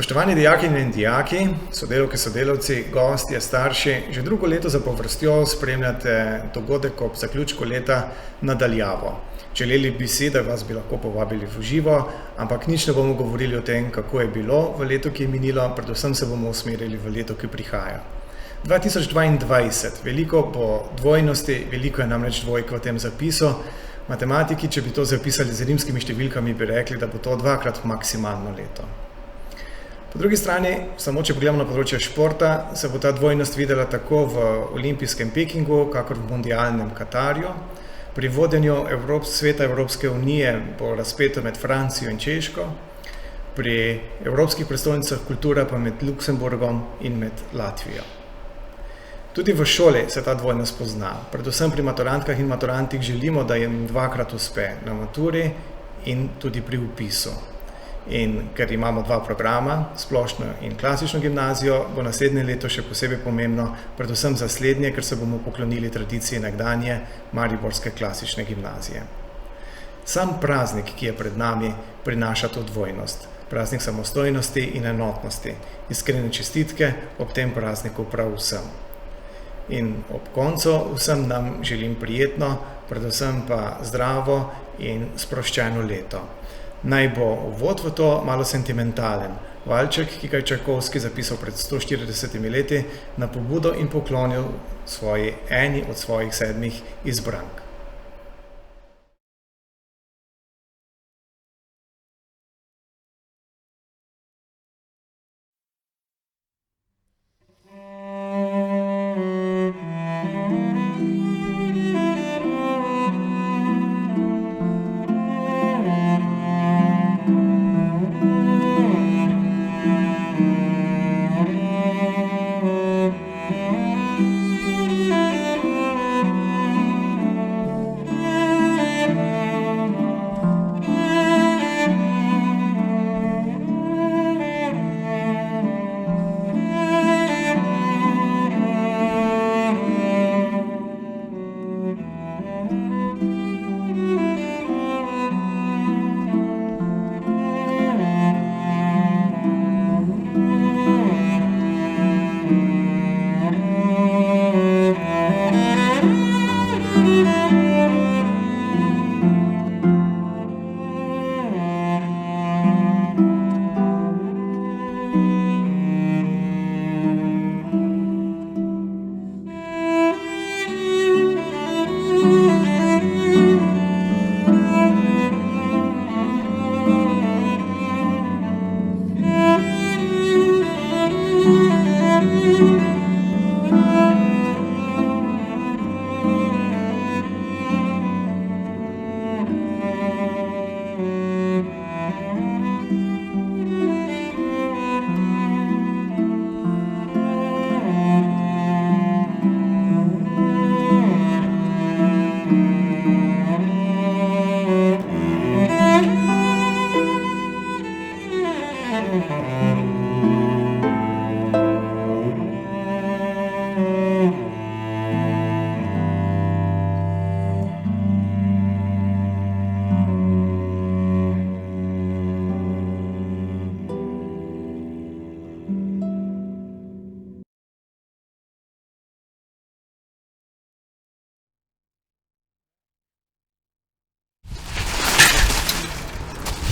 Spoštovani dijakinje in dijaki, sodelavke, sodelavci, gostje, starši, že drugo leto zapovrstjo spremljate dogodek ob zaključku leta na daljavo. Želeli bi si, da vas bi lahko povabili v živo, ampak nič ne bomo govorili o tem, kako je bilo v letu, ki je minilo, predvsem se bomo usmerili v leto, ki prihaja. 2022, veliko bo dvojnosti, veliko je namreč dvojk v tem zapisu. Matematiki, če bi to zapisali z rimskimi številkami, bi rekli, da bo to dvakrat maksimalno leto. Po drugi strani, samo če pogledamo na področje športa, se bo ta dvojnost videla tako v olimpijskem Pekingu, kakor v mundialnem Katarju. Pri vodenju sveta Evropske unije bo razpeto med Francijo in Češko, pri evropskih prestolnicah kultura pa med Luksemburgom in med Latvijo. Tudi v šoli se ta dvojnost pozna. Predvsem pri maturantkah in maturantih želimo, da jim dvakrat uspe na maturi in tudi pri vpisu. In ker imamo dva programa, splošno in klasično gimnazijo, bo naslednje leto še posebej pomembno, predvsem za slednje, ker se bomo poklonili tradiciji nekdanje mariborske klasične gimnazije. Sam praznik, ki je pred nami, prinaša to dvojnost. Praznik samostojnosti in enotnosti. Iskrene čestitke ob tem prazniku prav vsem. In ob koncu vsem nam želim prijetno, predvsem pa zdravo in sproščeno leto. Naj bo uvod v to malo sentimentalen. Valček, ki ga je Čajkovski zapisal pred 140 leti, na pobudo in poklonil eni od svojih 7 izbrank.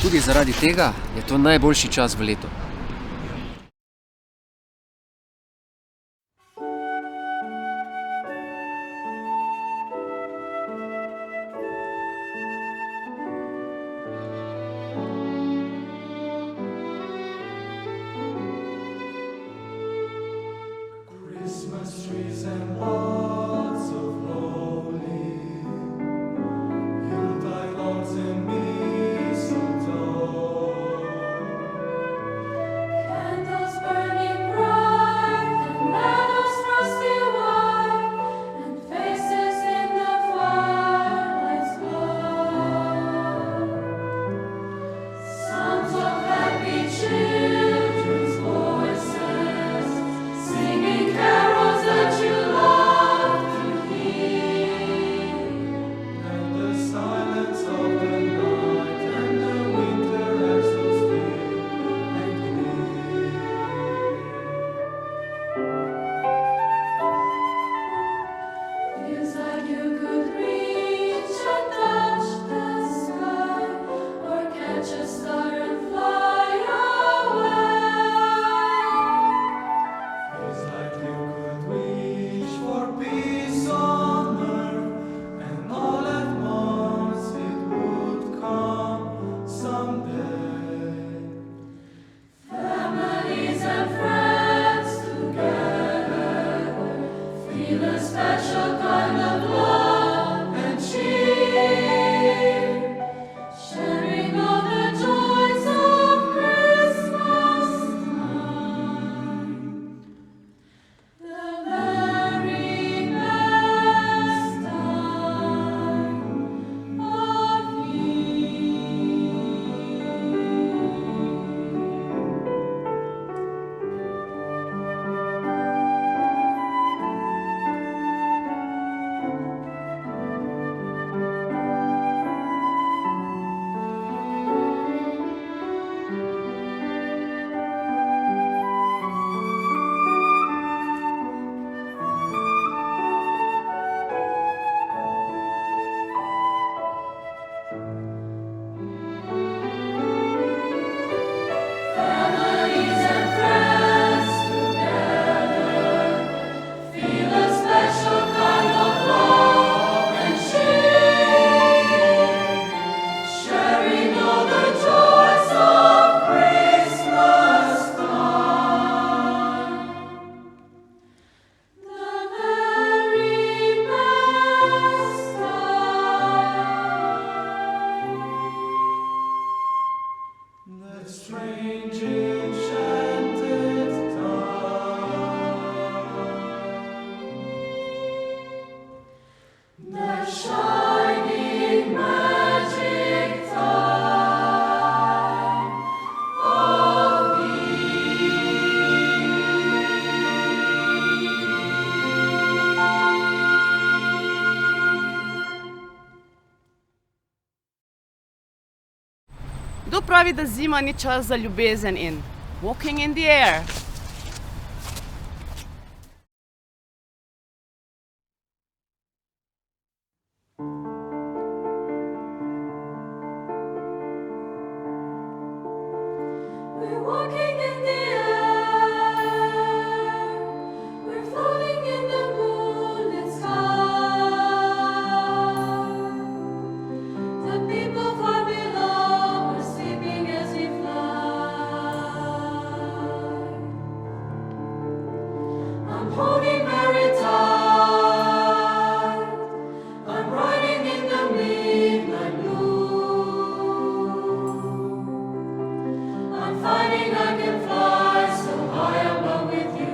Tudi zaradi tega je to najboljši čas v letu. Hill thy lords and me. Kdo pravi, da zima ni čas za ljubezen in walking in the air? We're walking in the air, we're floating in the moonlit sky. The people far below are sleeping as we fly. I'm holding very tight, I'm riding in the midnight blue. I'm finding I can fly so high above with you.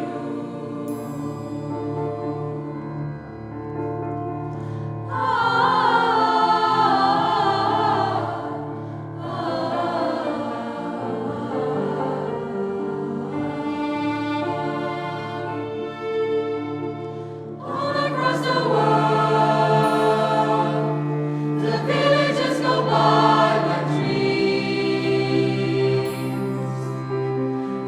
All across the world, the villages go by like dreams.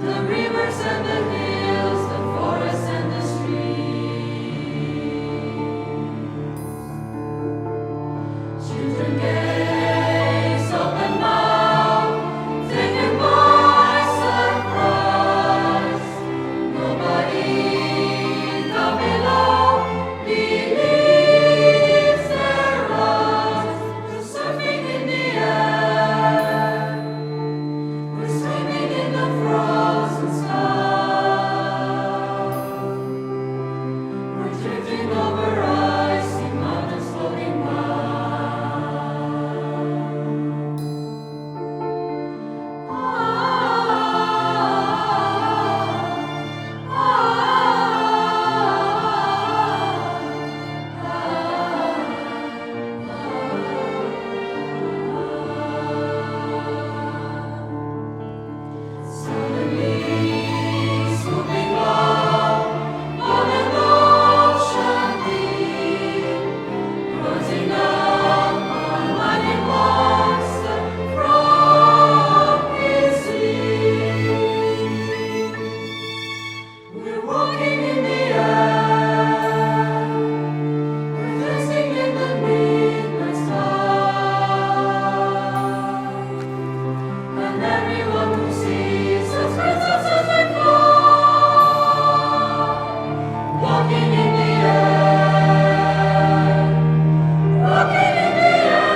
The rivers and the hills, the forests and the streams. Children gaze open mouthed, taken by surprise. Nobody down below believes their eyes. We're surfing in the air, we're swimming in the frozen sky. We're drifting over icy mountains floating by. Suddenly, swooping low on an ocean deep, rising up a mighty monster from his sleep. We're walking in the air, we're dancing in the midnight sky, and everyone who sees us greets us as we fly. Walking in the air, walking in the air,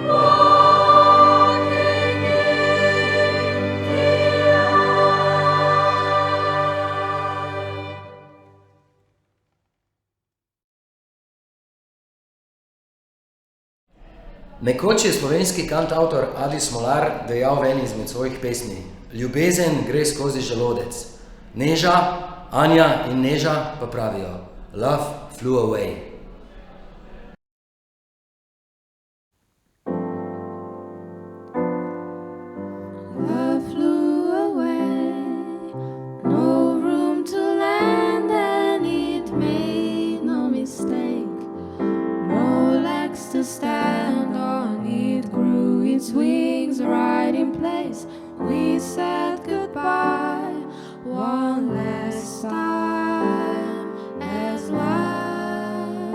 walking in the air. Nekoč je slovenski kantavtor Adi Smolar dejal v eni izmed svojih pesmi: Ljubezen gre skozi želodec. Neža, Anja in Neža pa pravijo: Love flew away. Love flew away, no room to land, and it made no mistake. No legs to stand on, it grew its wings right in place. We said goodbye one last time as life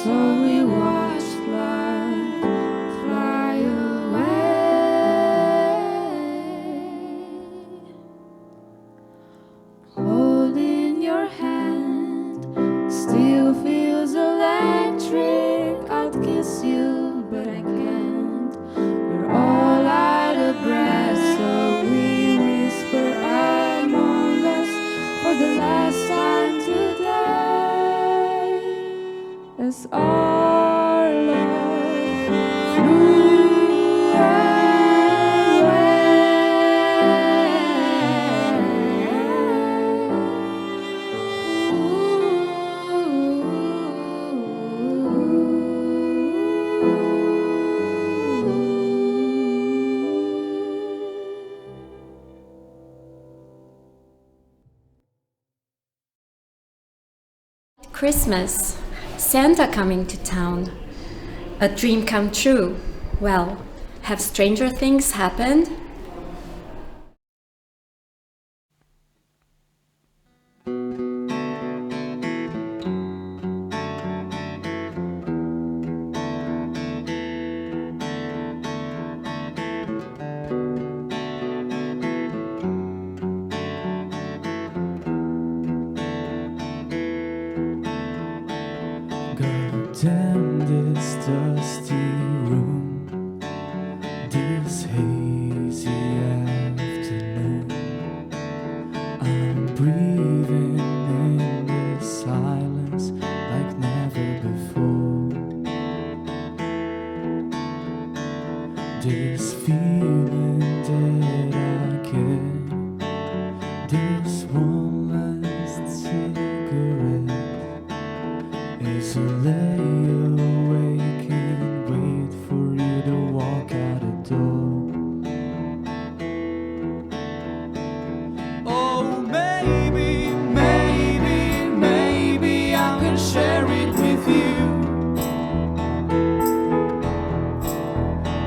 So we watched life fly away. Holding your hand still feels electric. I'd kiss you, but I can't. We're all out of breath, so we whisper among us for the last time today. As our love flew Christmas, Santa coming to town. A dream come true. Well, have stranger things happened? Goddamn this dusty room, this hazy afternoon. I'm breathing in the silence like never before. This feeling that I get, this one last cigarette, is a lay awake and wait for you to walk out the door. Oh, maybe, maybe, maybe I can share it with you.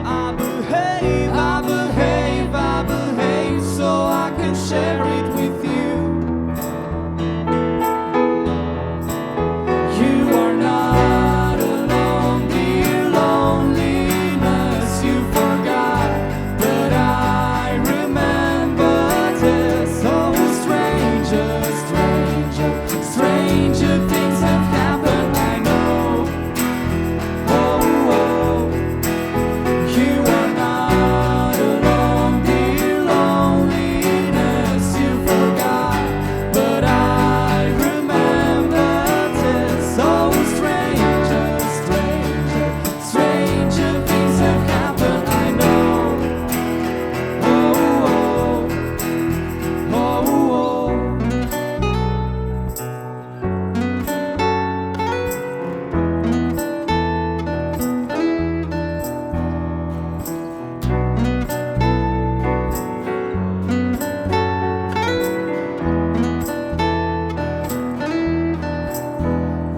I behave, I behave, I behave so I can share it with you.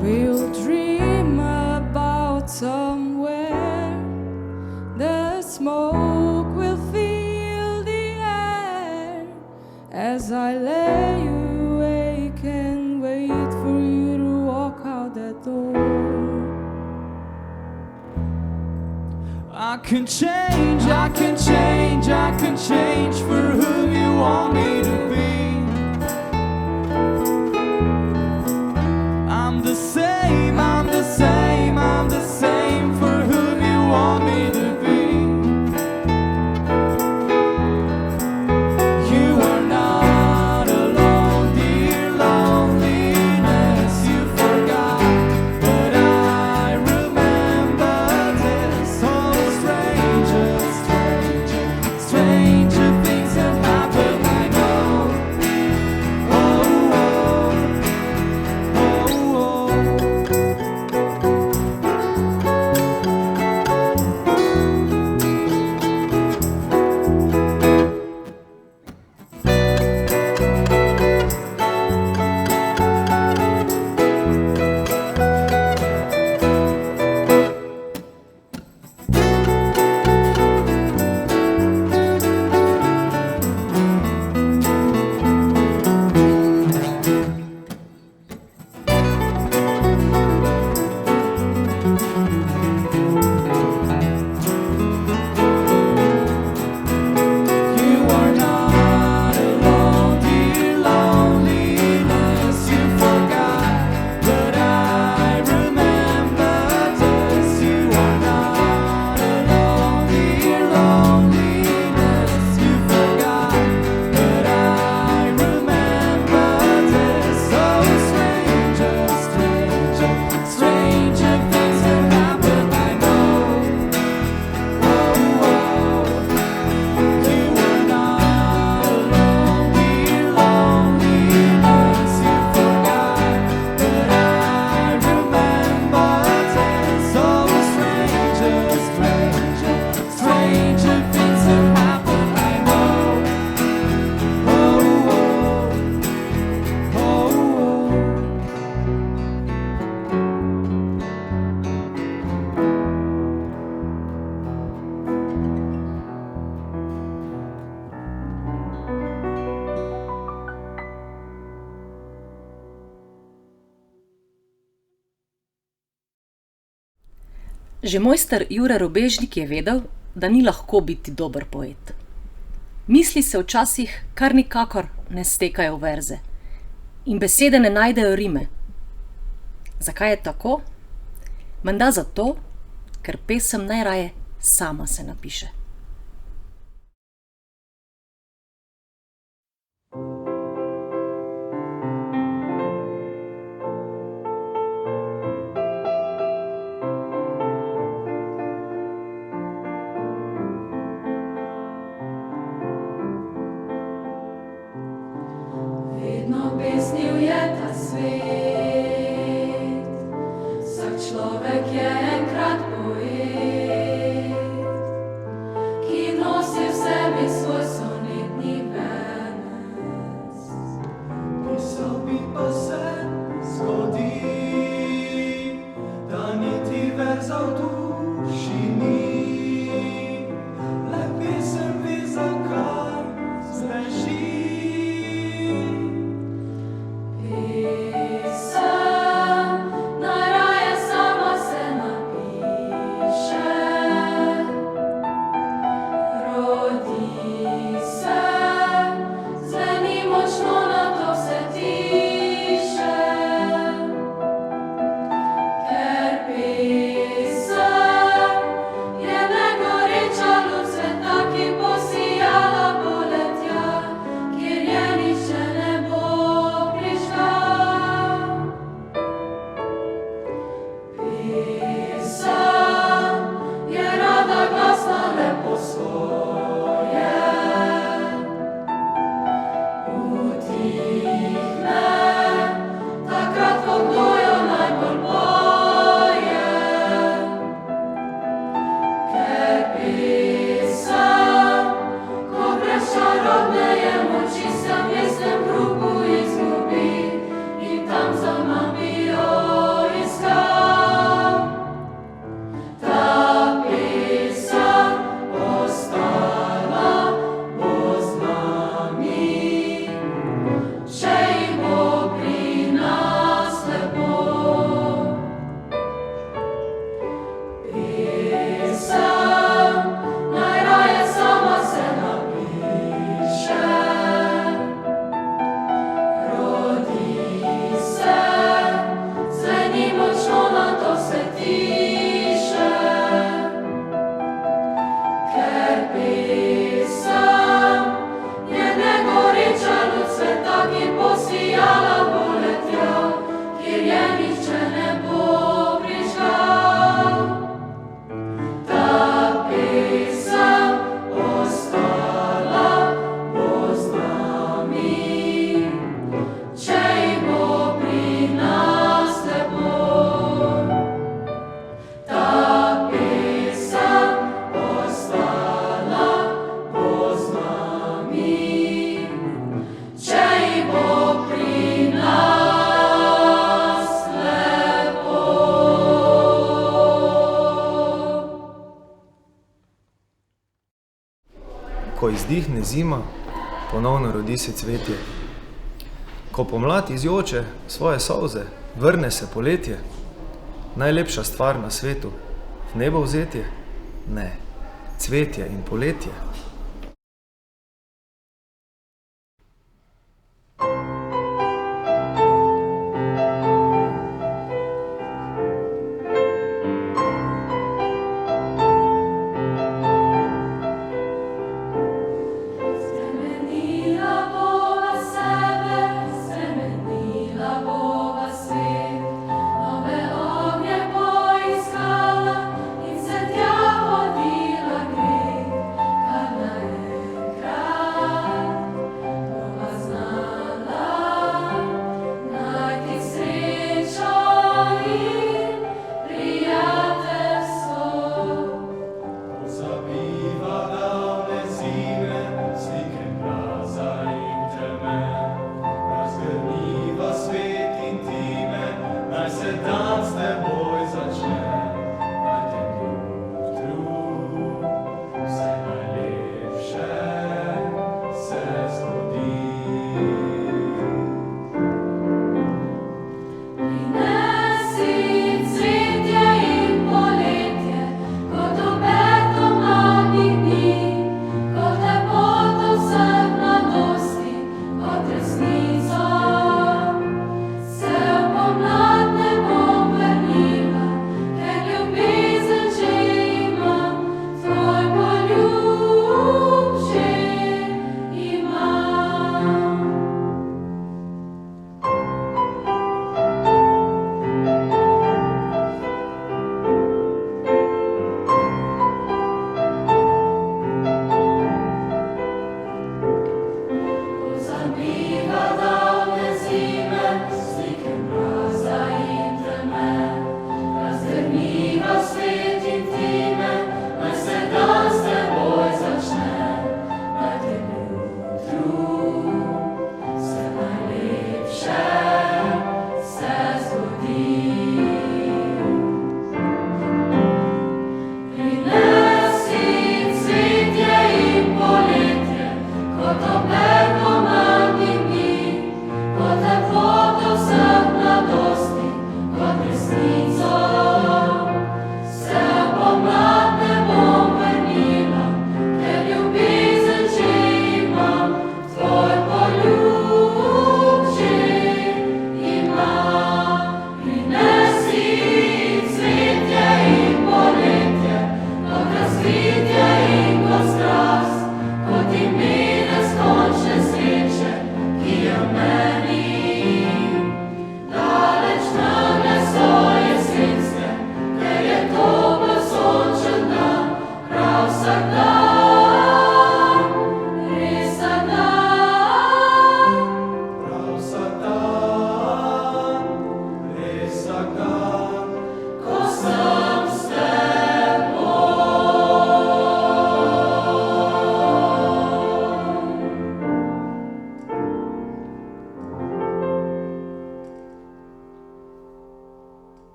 We'll dream about somewhere. The smoke will fill the air. As I lay awake and wait for you to walk out that door. I can change, I can change, I can change for who you want me to be. I'm the same, I'm the same, I'm the same for whom you want me to be. You are not alone, dear loneliness, you forgot. But I remember this. Oh, stranger, stranger, stranger things have happened, I know. Oh, oh, oh, oh. Že mojster Jure Robežnik je vedel, da ni lahko biti dober poet. Misli se včasih kar nikakor ne stekajo v verze in besede ne najdejo rime. Zakaj je tako? Menda zato, ker pesem najraje sama se napiše. Vedno pesnil je ta svet, vsak človek je enkrat poet, ki nosi v sebi svoj sonetni venec. Pisal bi pa se zgodi, da niti verza v duši ni, le pesem ve, zakaj zbeži. Pesem najraje sama se napiše, rodi se, zveni močno, nato vse tiše. Ker pesem je negoreča luč sveta, ki bo sijala poletja, kjer je nihče ne bo prižgal. Pesem je rada glasna lepo svoje, utihne takrat, ko kdo jo najbolj poje. Ker pesem, ko brez čarobne je moči, se v mestnem krugu izgubi in tam zaman bi jo iskal. Ta pesem ostala bo z nami, če ji bo pri nas lepo. Pesem najraje sama se napiše, rodi se, zveni močno, nato se tiše. Ker pesem je negoreča luč sveta, ki bo sijala poletja, kjer je nihče ne bo prižgal. Ta pesem ostala bo z nami, če ji bo pri nas lepo. Ta pesem ostala bo z nami, če ji bo pri nas lepo. Ko izdihne zima, ponovno rodi se cvetje. Ko pomlad izjoče svoje solze, vrne se poletje. Najlepša stvar na svetu, v nebo vzetje? Ne, cvetje in poletje. Spremenila bova sebe, spremenila bova svet, nove ognje poiskala in se tja vodila gre, kar naenkrat bova znala najti srečo in prijateljstvo. Pozabiva davne zime, slike mraza in teme, razgrniva svet intime, naj se dan s teboj začne. Naj tem jutru vse najlepše se zgodi. Prinesi cvetje in poletje,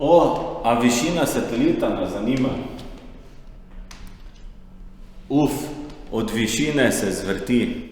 A višina satelita nas zanima. Od višine se zvrti.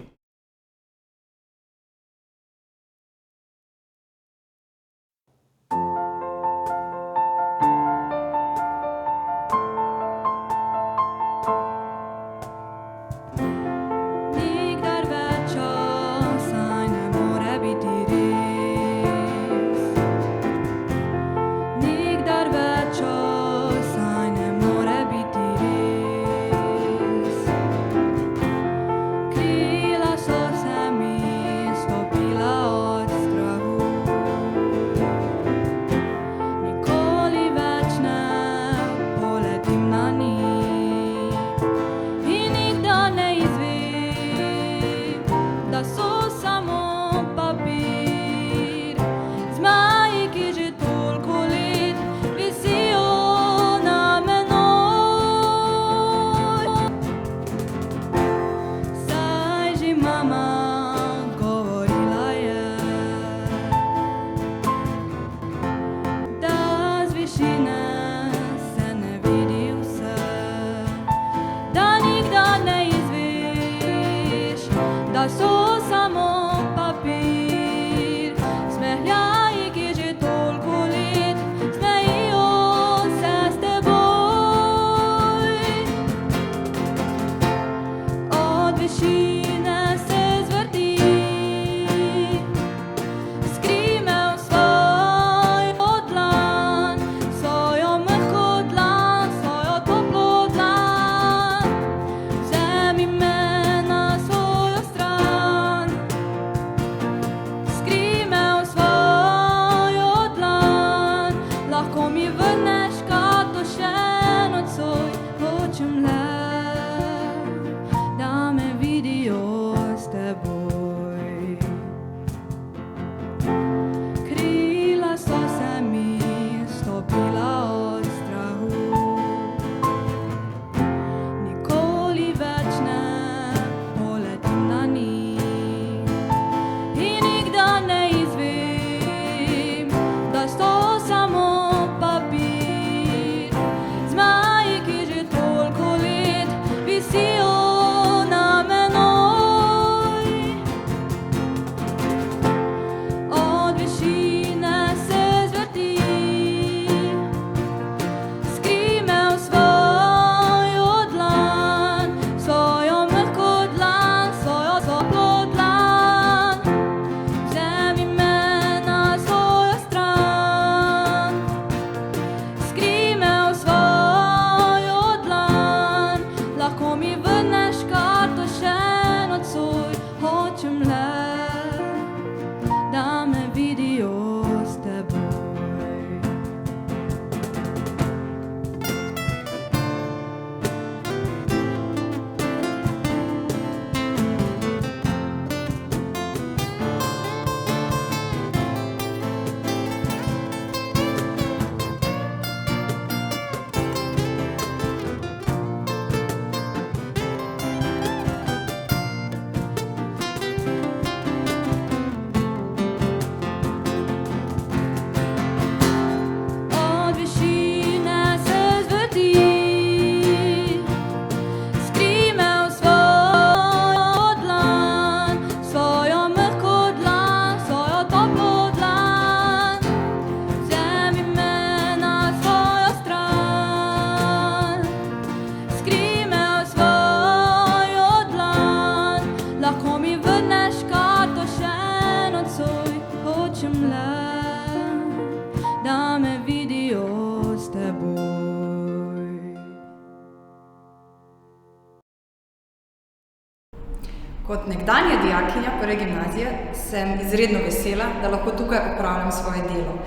Kot nekdanja dijakinja prve gimnazije sem izredno vesela, da lahko tukaj opravljam svoje delo.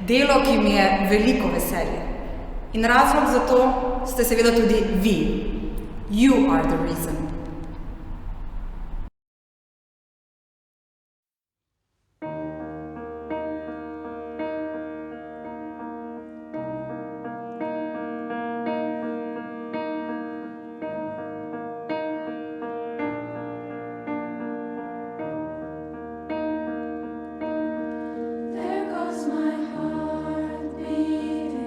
Delo, ki mi je veliko veselje. In razlog za to ste seveda tudi vi. You are the reason. There goes my heart beating.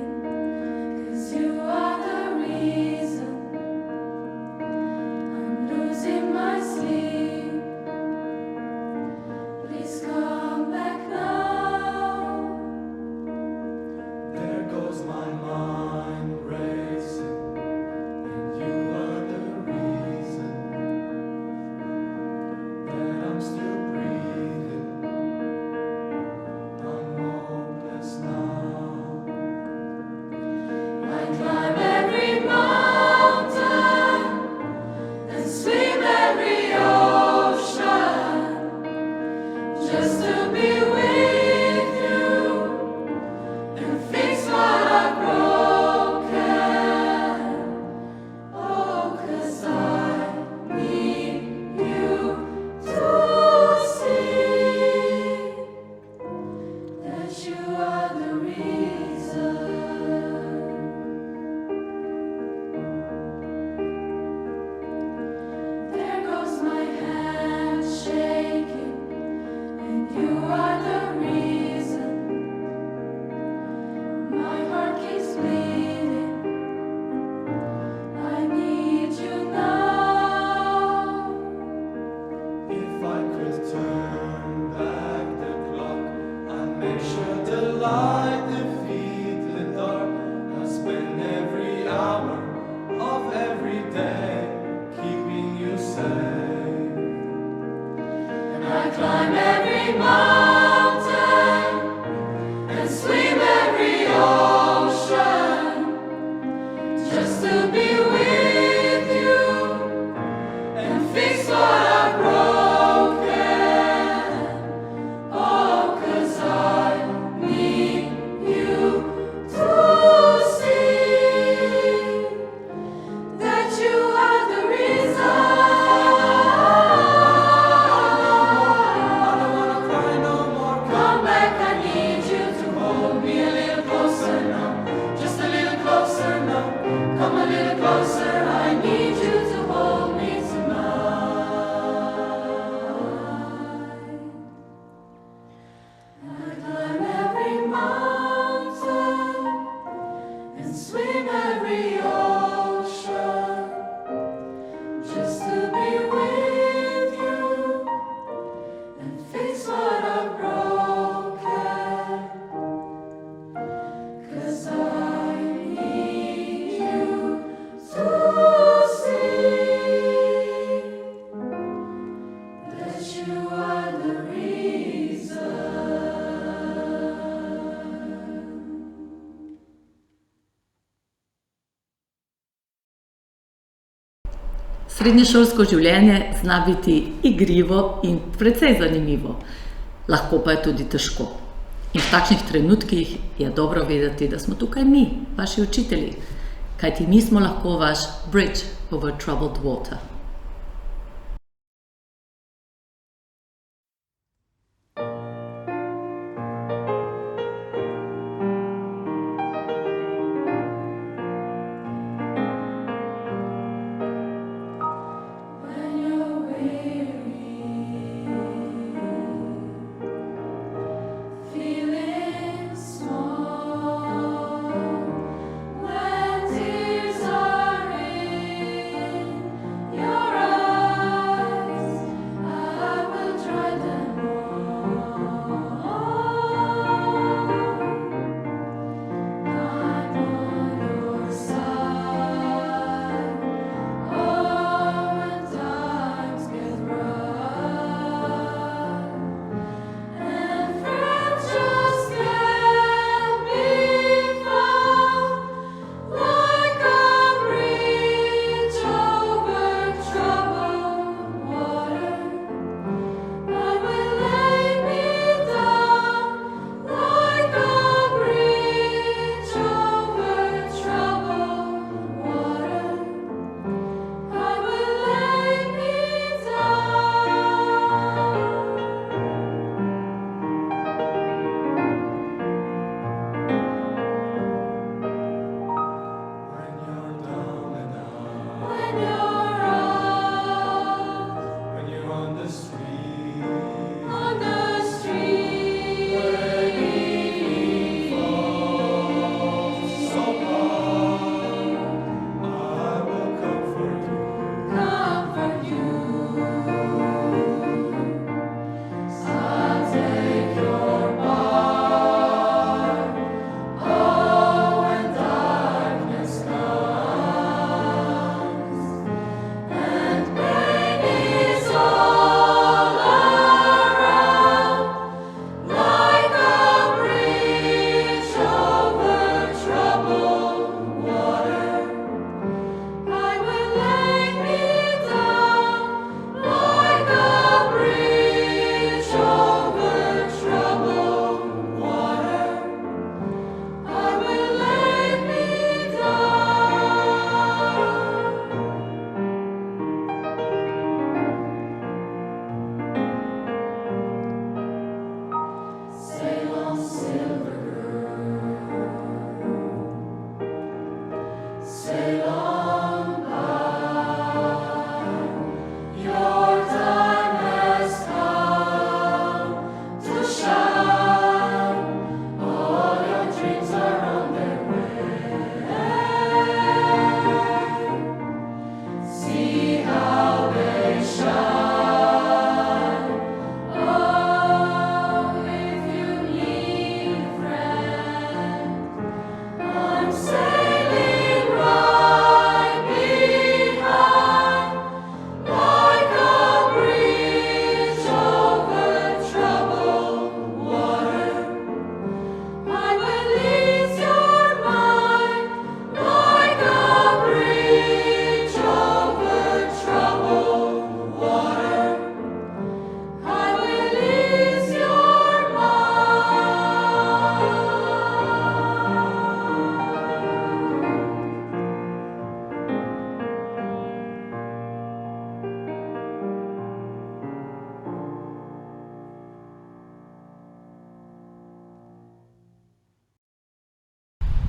make sure the light defeat the dark. I spend every hour of every day keeping you safe. And I climb every mountain and swim every ocean just to be with you and fix what I've broken. Oh, 'cause I need you to see that you are the reason. I don't wanna cry no more. Come back, I need you to hold me a little closer now, just a little closer now. Come a little closer, I need you to hold me tonight. I climb every mountain and swim every ocean just to be with you and fix what I've broken. 'Cause I need you to see that you are the reason. Srednješolsko življenje zna biti igrivo in precej zanimivo, lahko pa je tudi težko. In v takšnih trenutkih je dobro vedeti, da smo tukaj mi, vaši učitelji, kajti mi smo lahko vaš bridge over troubled water. When you're weary, feeling small, when tears are in your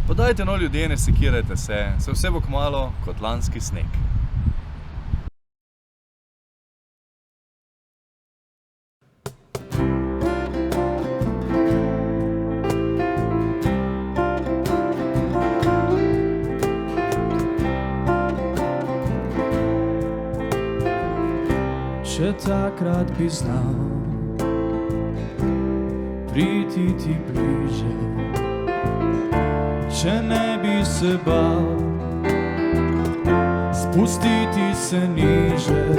Pa dajte no ljudje, ne sekirajte se, vse bo kmalu kot lanski sneg. Če takrat bi znal priti ti bliže, če ne bi se bal spustiti se niže,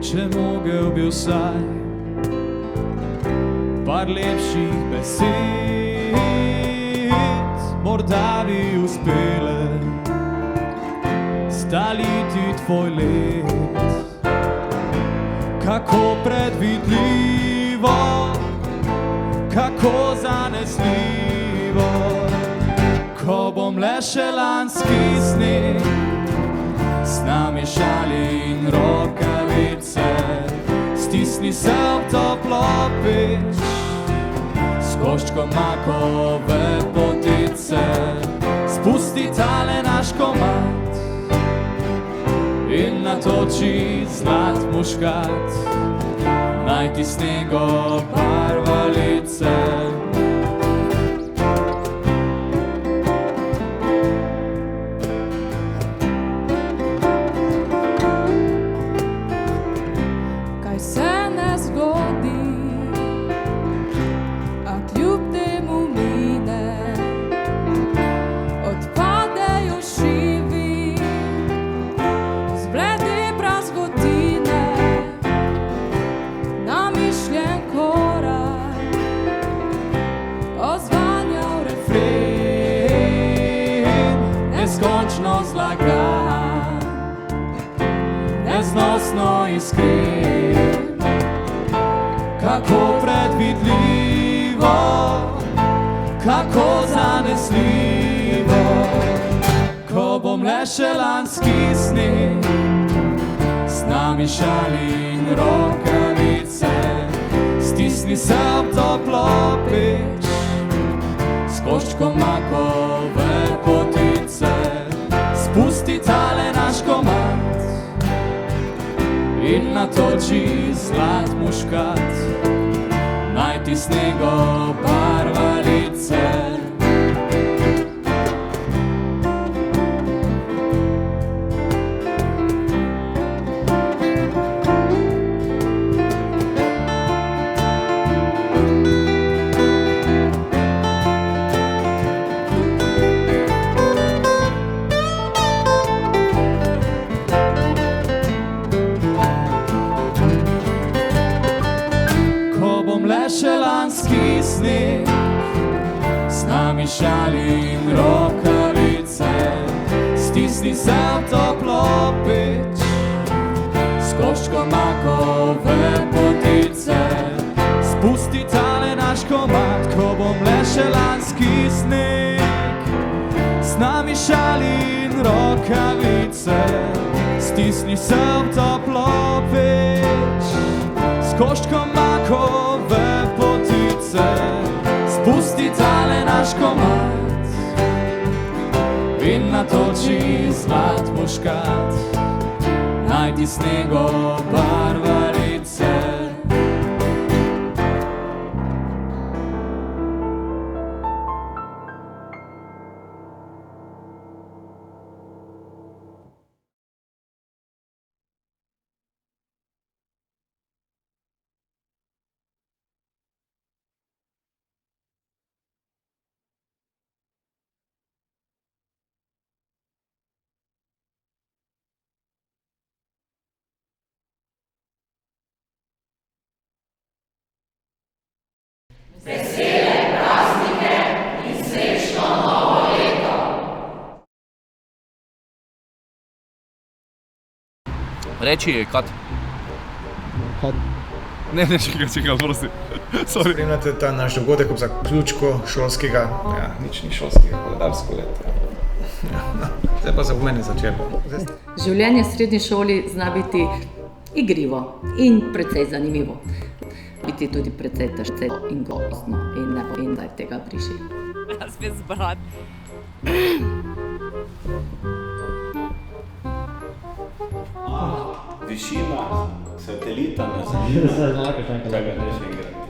če mogel bi vsaj par lepših besed, morda bi uspele staliti tvoj let. Kako predvidljivo, kako zanesljivo, ko bom le še lanski sneg, s nami šali in rokavice, stisni se v toplo peč, s koščkom makove potice, spusti tale naš komad in natoči zlat muškat, najti snego barvalice. Kaj se ne zgodi, a kljub temu mine, odpadejo šivi, zblede prazgotine, namišljen korak, ozvanjal refren, neskončno zlagan, neznosno iskren. Kako predvidljivo, kako zanesljivo, ko bom le še lanski sneg, s nami šali in rokavice, stisni se v toplo peč, s koščkom makove potice, spusti tale naš komad in natoči zlat muškat, najti snego barvalice. Še lanski sneg, s nami šali in rokavice, stisni se v toplo peč, s koščkom makove potice, spusti tale naš komad, ko bom le še lanski sneg, s nami šali in rokavice, stisni se v toplo peč, s koščkom makove potice, spusti tale naš komad in natoči zlat muškat, najti snego barvalice. Vesele praznike in srečno novo leto! Reči je, Kat. Ne, čekaj, prosti. Spremljate ta naš dogodek ob zaključku šolskega, nič ni šolskega, koledarsko leto. Zdaj pa za mene začelo. Življenje v srednji šoli zna biti igrivo in precej zanimivo. biti tudi precej težko in grozno in ne vem, da tega briši. Spet zbrat. Višina satelita nas zanima. Čakaj, ne še enkrat.